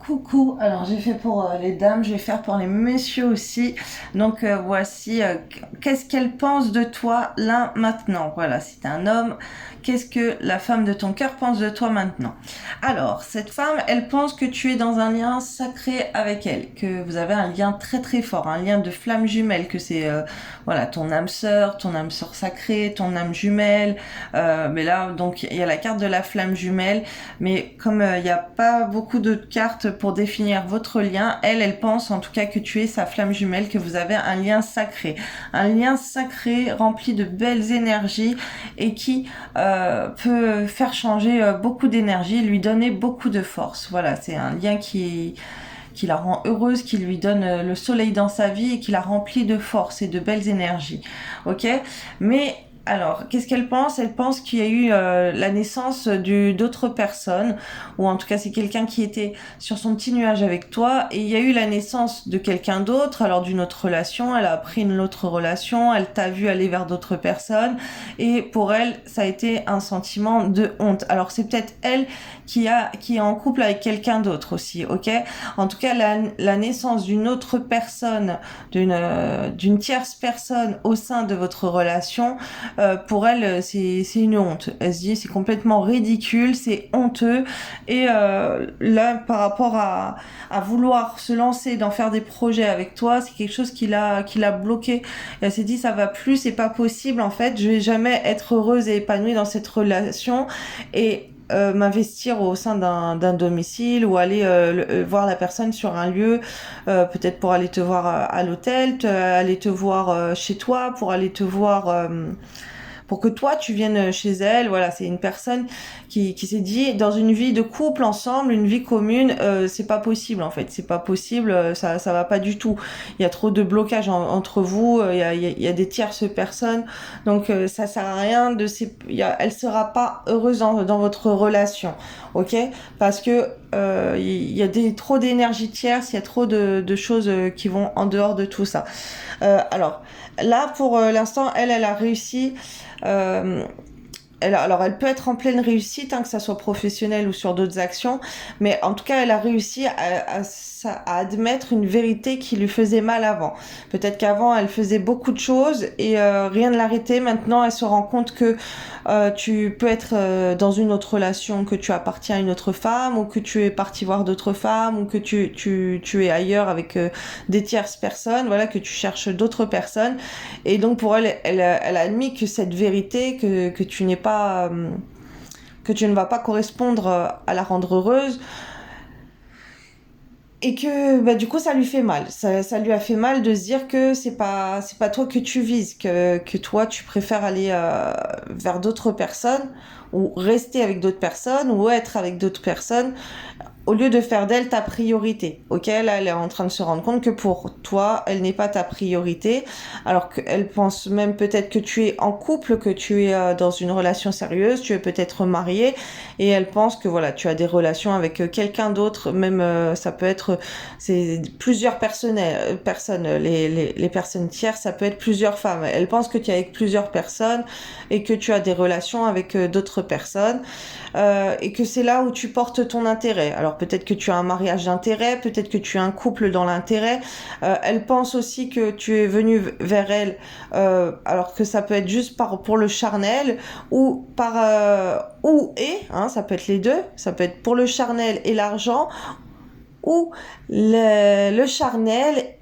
Coucou, alors j'ai fait pour les dames, je vais faire pour les messieurs aussi. Donc voici, qu'est-ce qu'elle pense de toi là maintenant? Voilà, si t'es un homme, qu'est-ce que la femme de ton cœur pense de toi maintenant? Alors, cette femme, elle pense que tu es dans un lien sacré avec elle, que vous avez un lien très très fort, un lien de flamme jumelle, que c'est voilà ton âme sœur sacrée, ton âme jumelle. Mais là, donc il y a la carte de la flamme jumelle, mais comme il n'y a pas beaucoup de cartes pour définir votre lien, elle pense en tout cas que tu es sa flamme jumelle, que vous avez un lien sacré rempli de belles énergies et qui peut faire changer beaucoup d'énergie, lui donner beaucoup de force. Voilà, c'est un lien qui la rend heureuse, qui lui donne le soleil dans sa vie et qui la remplit de force et de belles énergies. Ok? Mais alors, qu'est-ce qu'elle pense? Elle pense qu'il y a eu la naissance d'autres personnes, ou en tout cas c'est quelqu'un qui était sur son petit nuage avec toi, et il y a eu la naissance de quelqu'un d'autre, alors d'une autre relation, elle a appris une autre relation, elle t'a vu aller vers d'autres personnes, et pour elle, ça a été un sentiment de honte. Alors c'est peut-être elle qui est en couple avec quelqu'un d'autre aussi, ok? En tout cas, la naissance d'une autre personne, d'une tierce personne au sein de votre relation, pour elle, c'est une honte. Elle se dit c'est complètement ridicule, c'est honteux. Et là, par rapport à vouloir se lancer, d'en faire des projets avec toi, c'est quelque chose qui l'a bloqué. Et elle s'est dit ça va plus, c'est pas possible en fait, je vais jamais être heureuse et épanouie dans cette relation. Et m'investir au sein d'un domicile ou aller voir la personne sur un lieu, peut-être pour aller te voir à l'hôtel, aller te voir chez toi, pour aller te voir pour que toi tu viennes chez elle. Voilà, c'est une personne qui s'est dit dans une vie de couple ensemble, une vie commune, c'est pas possible en fait, c'est pas possible, ça va pas du tout. Il y a trop de blocages entre vous, il y a des tierces personnes, donc ça sert à rien elle sera pas heureuse dans votre relation, ok? Parce que il y a trop d'énergie tierce, il y a trop de choses qui vont en dehors de tout ça. Alors là pour l'instant, elle a réussi. Euh, alors, elle peut être en pleine réussite, hein, que ça soit professionnel ou sur d'autres actions, mais en tout cas, elle a réussi à admettre une vérité qui lui faisait mal avant. Peut-être qu'avant, elle faisait beaucoup de choses et rien ne l'arrêtait. Maintenant, elle se rend compte que tu peux être dans une autre relation, que tu appartiens à une autre femme, ou que tu es parti voir d'autres femmes, ou que tu es ailleurs avec des tierces personnes, voilà, que tu cherches d'autres personnes. Et donc, pour elle, elle a admis que cette vérité, que tu n'es pas que tu ne vas pas correspondre à la rendre heureuse, et que bah, du coup ça lui fait mal, ça lui a fait mal de se dire que c'est pas toi que tu vises, que toi tu préfères aller vers d'autres personnes ou rester avec d'autres personnes ou être avec d'autres personnes au lieu de faire d'elle ta priorité. Ok, là, elle est en train de se rendre compte que pour toi, elle n'est pas ta priorité, alors qu'elle pense même peut-être que tu es en couple, que tu es dans une relation sérieuse, tu es peut-être marié, et elle pense que voilà, tu as des relations avec quelqu'un d'autre, même ça peut être, c'est plusieurs personnes, les personnes tierces, ça peut être plusieurs femmes. Elle pense que tu es avec plusieurs personnes et que tu as des relations avec d'autres personnes. Et que c'est là où tu portes ton intérêt. Alors peut-être que tu as un mariage d'intérêt, peut-être que tu as un couple dans l'intérêt. Elle pense aussi que tu es venu vers elle, alors que ça peut être juste pour le charnel ou ça peut être les deux. Ça peut être pour le charnel et l'argent, ou le charnel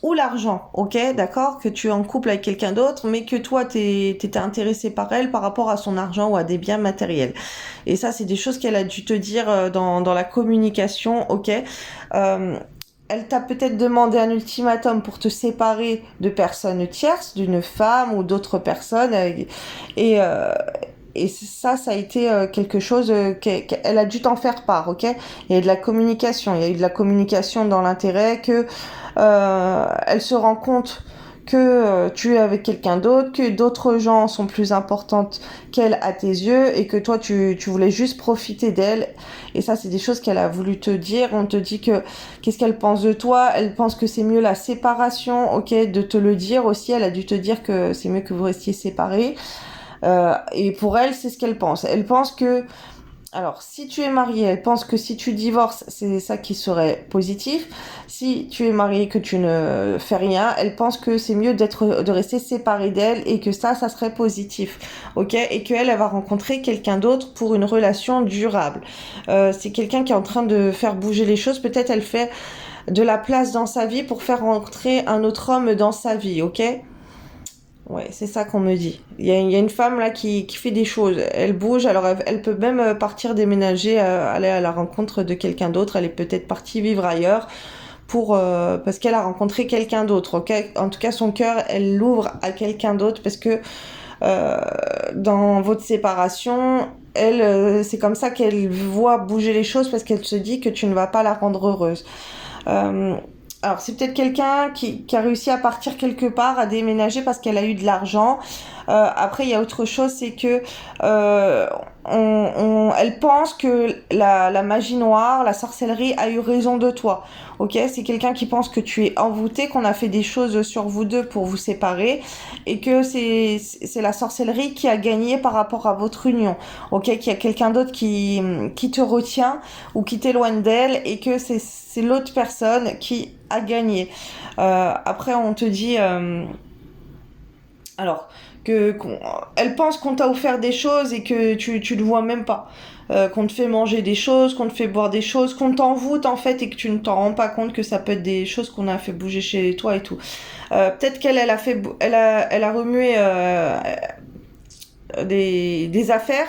ou l'argent, ok, d'accord, que tu es en couple avec quelqu'un d'autre, mais que toi t'étais intéressé par elle par rapport à son argent ou à des biens matériels. Et ça, c'est des choses qu'elle a dû te dire dans la communication, ok. Elle t'a peut-être demandé un ultimatum pour te séparer de personnes tierces, d'une femme ou d'autres personnes, et ça a été quelque chose qu'elle a dû t'en faire part, ok. Il y a eu de la communication, il y a eu de la communication dans l'intérêt que elle se rend compte que tu es avec quelqu'un d'autre, que d'autres gens sont plus importantes qu'elle à tes yeux, et que toi tu voulais juste profiter d'elle. Et ça, c'est des choses qu'elle a voulu te dire. On te dit que qu'est-ce qu'elle pense de toi, elle pense que c'est mieux la séparation, ok, de te le dire aussi. Elle a dû te dire que c'est mieux que vous restiez séparés. Et pour elle, c'est ce qu'elle pense. Elle pense que Alors, si tu es marié, elle pense que si tu divorces, c'est ça qui serait positif. Si tu es marié, que tu ne fais rien, elle pense que c'est mieux de rester séparé d'elle et que ça serait positif, ok? Et qu'elle, elle va rencontrer quelqu'un d'autre pour une relation durable. C'est quelqu'un qui est en train de faire bouger les choses. Peut-être elle fait de la place dans sa vie pour faire rentrer un autre homme dans sa vie, ok? Ouais, c'est ça qu'on me dit. Il y a une femme là qui fait des choses. Elle bouge, alors elle peut même partir déménager, aller à la rencontre de quelqu'un d'autre. Elle est peut-être partie vivre ailleurs parce qu'elle a rencontré quelqu'un d'autre. Ok, en tout cas, son cœur, elle l'ouvre à quelqu'un d'autre parce que euh, dans votre séparation, elle, c'est comme ça qu'elle voit bouger les choses parce qu'elle se dit que tu ne vas pas la rendre heureuse. Euh, alors, c'est peut-être quelqu'un qui a réussi à partir quelque part, à déménager parce qu'elle a eu de l'argent. Après, il y a autre chose, c'est que euh, elle pense que la magie noire, la sorcellerie a eu raison de toi. Ok, c'est quelqu'un qui pense que tu es envoûté, qu'on a fait des choses sur vous deux pour vous séparer et que c'est la sorcellerie qui a gagné par rapport à votre union. Ok, qu'il y a quelqu'un d'autre qui te retient ou qui t'éloigne d'elle et que c'est l'autre personne qui a gagné. Après, on te dit alors elle pense qu'on t'a offert des choses et que tu le vois même pas. Qu'on te fait manger des choses, qu'on te fait boire des choses, qu'on t'envoûte en fait et que tu ne t'en rends pas compte que ça peut être des choses qu'on a fait bouger chez toi et tout. Peut-être qu'elle elle a fait elle a remué des affaires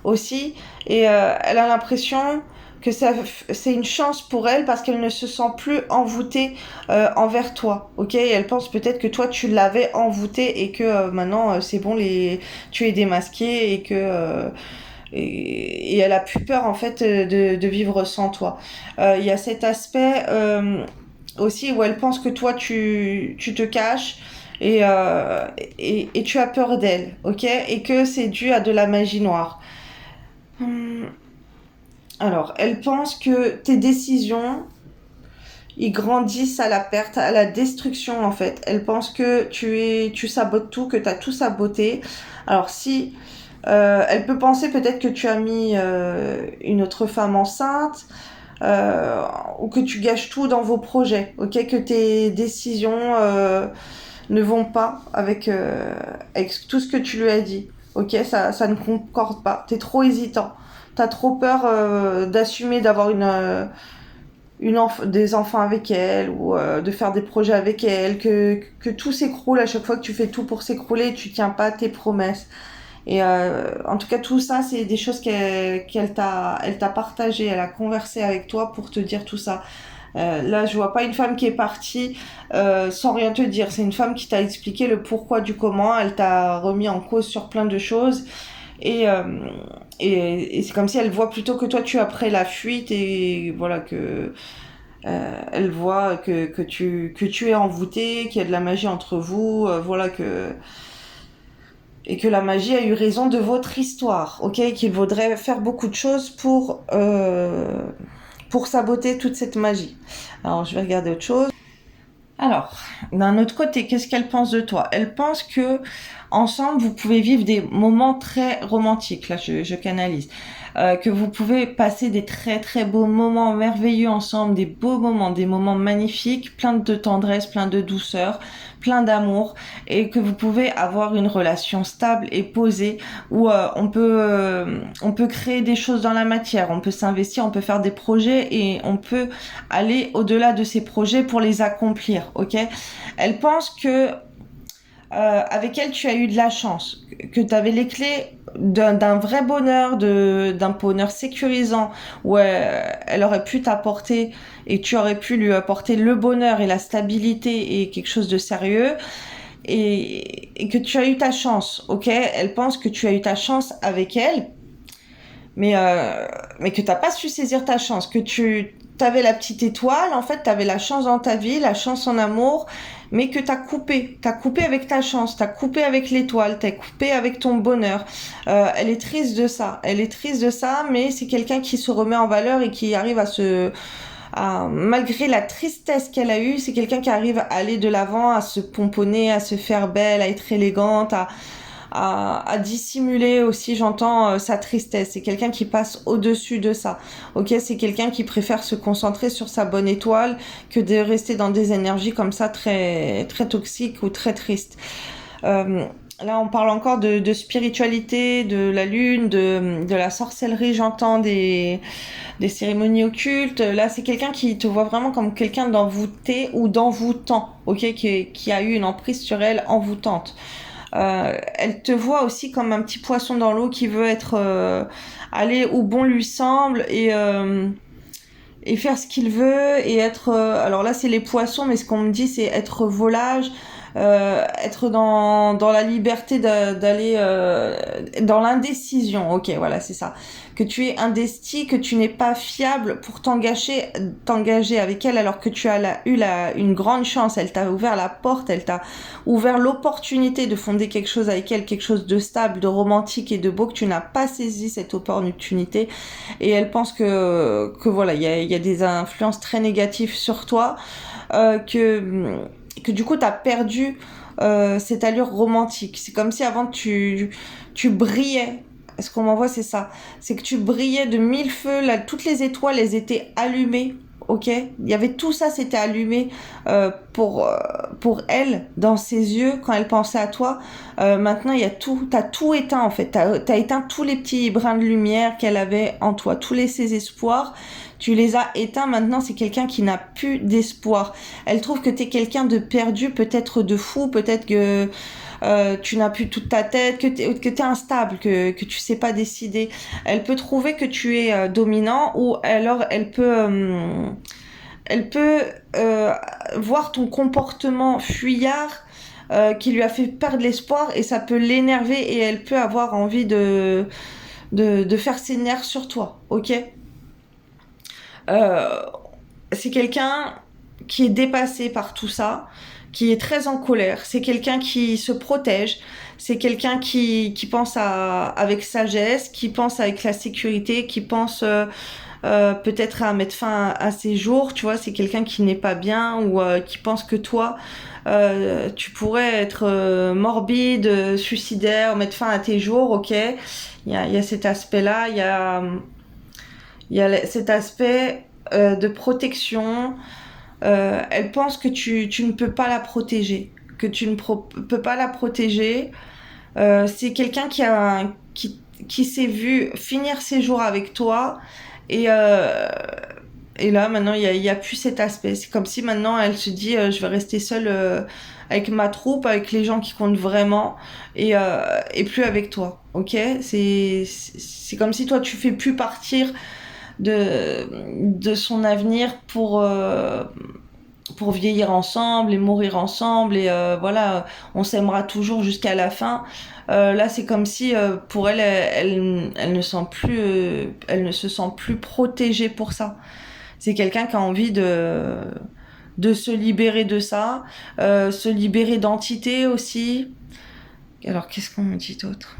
aussi et elle a l'impression que c'est une chance pour elle parce qu'elle ne se sent plus envoûtée envers toi, ok? Et elle pense peut-être que toi tu l'avais envoûtée et que maintenant c'est bon, tu es démasqué et que et elle a plus peur en fait de vivre sans toi. Il y a cet aspect aussi où elle pense que toi tu te caches et tu as peur d'elle, ok? Et que c'est dû à de la magie noire. Hum, Alors, elle pense que tes décisions, ils grandissent à la perte, à la destruction en fait. Elle pense que tu sabotes tout, que tu as tout saboté. Alors si elle peut penser peut-être que tu as mis une autre femme enceinte ou que tu gâches tout dans vos projets, ok, que tes décisions ne vont pas avec tout ce que tu lui as dit, ok, ça ne concorde pas. T'es trop hésitant, t'as trop peur d'assumer d'avoir des enfants avec elle ou de faire des projets avec elle, que tout s'écroule à chaque fois que tu fais tout pour s'écrouler et tu tiens pas à tes promesses. Et en tout cas, tout ça, c'est des choses elle t'a partagé, elle a conversé avec toi pour te dire tout ça. Là, je vois pas une femme qui est partie sans rien te dire. C'est une femme qui t'a expliqué le pourquoi du comment. Elle t'a remis en cause sur plein de choses. Et, euh, et c'est comme si elle voit plutôt que toi tu as pris la fuite et voilà que elle voit que tu es envoûté, qu'il y a de la magie entre vous, voilà que et que la magie a eu raison de votre histoire, ok, qu'il vaudrait faire beaucoup de choses pour saboter toute cette magie. Alors je vais regarder autre chose. Alors, d'un autre côté, qu'est-ce qu'elle pense de toi? Elle pense que ensemble, vous pouvez vivre des moments très romantiques. Là, je canalise. Que vous pouvez passer des très très beaux moments merveilleux ensemble, des beaux moments, des moments magnifiques, plein de tendresse, plein de douceur, plein d'amour, et que vous pouvez avoir une relation stable et posée où on peut créer des choses dans la matière, on peut s'investir, on peut faire des projets et on peut aller au-delà de ces projets pour les accomplir, ok? Elle pense que avec elle, tu as eu de la chance, que tu avais les clés d'un vrai bonheur, d'un bonheur sécurisant, où elle aurait pu t'apporter et tu aurais pu lui apporter le bonheur et la stabilité et quelque chose de sérieux. Et que tu as eu ta chance, ok? Elle pense que tu as eu ta chance avec elle, mais que t'as pas su saisir ta chance, que tu avais la petite étoile, en fait, t'avais la chance dans ta vie, la chance en amour, mais que t'as coupé avec ta chance, t'as coupé avec l'étoile, t'as coupé avec ton bonheur. Elle est triste de ça, mais c'est quelqu'un qui se remet en valeur et qui arrive malgré la tristesse qu'elle a eue, c'est quelqu'un qui arrive à aller de l'avant, à se pomponner, à se faire belle, à être élégante, à dissimuler aussi, j'entends, sa tristesse. C'est quelqu'un qui passe au-dessus de ça. Ok, c'est quelqu'un qui préfère se concentrer sur sa bonne étoile que de rester dans des énergies comme ça très, très toxiques ou très tristes. Là, on parle encore de spiritualité, de la lune, de la sorcellerie, j'entends des cérémonies occultes. Là, c'est quelqu'un qui te voit vraiment comme quelqu'un d'envoûté ou d'envoûtant, ok, qui a eu une emprise sur elle envoûtante. Elle te voit aussi comme un petit poisson dans l'eau qui veut être aller où bon lui semble et faire ce qu'il veut et être alors là c'est les poissons, mais ce qu'on me dit c'est être volage, être dans la liberté d'aller dans l'indécision. Ok, voilà, c'est ça. Que tu es indesti, que tu n'es pas fiable pour t'engager avec elle, alors que tu as une grande chance. Elle t'a ouvert la porte, elle t'a ouvert l'opportunité de fonder quelque chose avec elle, quelque chose de stable, de romantique et de beau, que tu n'as pas saisi cette opportunité. Et elle pense que voilà, il y a des influences très négatives sur toi, que du coup t'as perdu cette allure romantique. C'est comme si avant tu brillais. Ce qu'on m'envoie, c'est ça. C'est que tu brillais de mille feux. Là, toutes les étoiles, elles étaient allumées. Ok, il y avait tout ça, c'était allumé pour elle dans ses yeux quand elle pensait à toi. Maintenant, il y a tout, t'as tout éteint en fait. T'as éteint tous les petits brins de lumière qu'elle avait en toi, ses espoirs. Tu les as éteints. Maintenant, c'est quelqu'un qui n'a plus d'espoir. Elle trouve que t'es quelqu'un de perdu, peut-être de fou, peut-être que tu n'as plus toute ta tête, que t'es instable, que tu sais pas décider. Elle peut trouver que tu es dominant, ou alors elle peut voir ton comportement fuyard qui lui a fait perdre l'espoir, et ça peut l'énerver, et elle peut avoir envie de faire ses nerfs sur toi. Ok, euh, c'est quelqu'un qui est dépassé par tout ça, qui est très en colère. C'est quelqu'un qui se protège. C'est quelqu'un qui pense avec sagesse, qui pense avec la sécurité, qui pense peut-être à mettre fin à ses jours. Tu vois, c'est quelqu'un qui n'est pas bien, ou qui pense que toi, tu pourrais être morbide, suicidaire, mettre fin à tes jours. Ok, il y a cet aspect-là. Il y a cet aspect de protection. Elle pense que tu ne peux pas la protéger, que tu ne peux pas la protéger. C'est quelqu'un qui s'est vu finir ses jours avec toi, et, euh, et là maintenant il y a plus cet aspect. C'est comme si maintenant elle se dit je vais rester seule avec ma troupe, avec les gens qui comptent vraiment, et plus avec toi. Ok, c'est comme si toi tu fais plus partir de son avenir pour vieillir ensemble et mourir ensemble, et voilà, on s'aimera toujours jusqu'à la fin. Là, c'est comme si pour elle, elle ne sent plus, elle ne se sent plus protégée pour ça. C'est quelqu'un qui a envie de se libérer de ça, se libérer d'entité aussi. Alors, qu'est-ce qu'on me dit d'autre?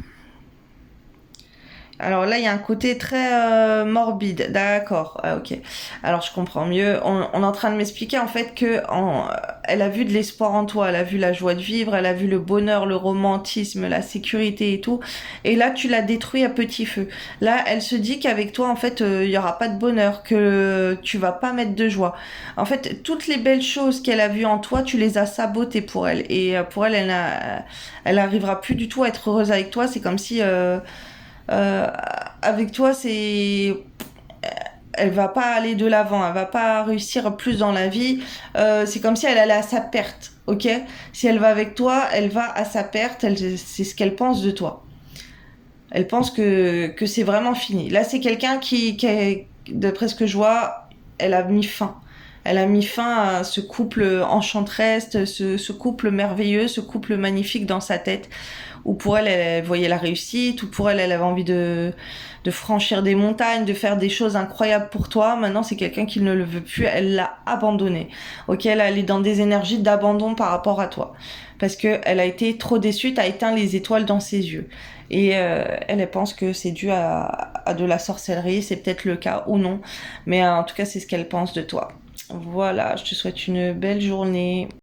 Alors là, il y a un côté très morbide. D'accord, ah, ok. Alors je comprends mieux. On est en train de m'expliquer en fait que elle a vu de l'espoir en toi, elle a vu la joie de vivre, elle a vu le bonheur, le romantisme, la sécurité et tout. Et là, tu l'as détruit à petit feu. Là, elle se dit qu'avec toi, en fait, il y aura pas de bonheur, que tu vas pas mettre de joie. En fait, toutes les belles choses qu'elle a vues en toi, tu les as sabotées pour elle. Et pour elle, elle arrivera plus du tout à être heureuse avec toi. C'est comme si euh, avec toi, elle va pas aller de l'avant, elle va pas réussir plus dans la vie. C'est comme si elle allait à sa perte, ok? Si elle va avec toi, elle va à sa perte. C'est ce qu'elle pense de toi. Elle pense que c'est vraiment fini. Là, c'est quelqu'un d'après ce que je vois, elle a mis fin. Elle a mis fin à ce couple enchanteresse, ce couple merveilleux, ce couple magnifique dans sa tête, où pour elle, elle voyait la réussite, où pour elle, elle avait envie de franchir des montagnes, de faire des choses incroyables pour toi. Maintenant, c'est quelqu'un qui ne le veut plus, elle l'a abandonné. Ok, là, elle est dans des énergies d'abandon par rapport à toi. Parce que elle a été trop déçue, t'as éteint les étoiles dans ses yeux. Et elle pense que c'est dû à de la sorcellerie, c'est peut-être le cas ou non. Mais en tout cas, c'est ce qu'elle pense de toi. Voilà, je te souhaite une belle journée.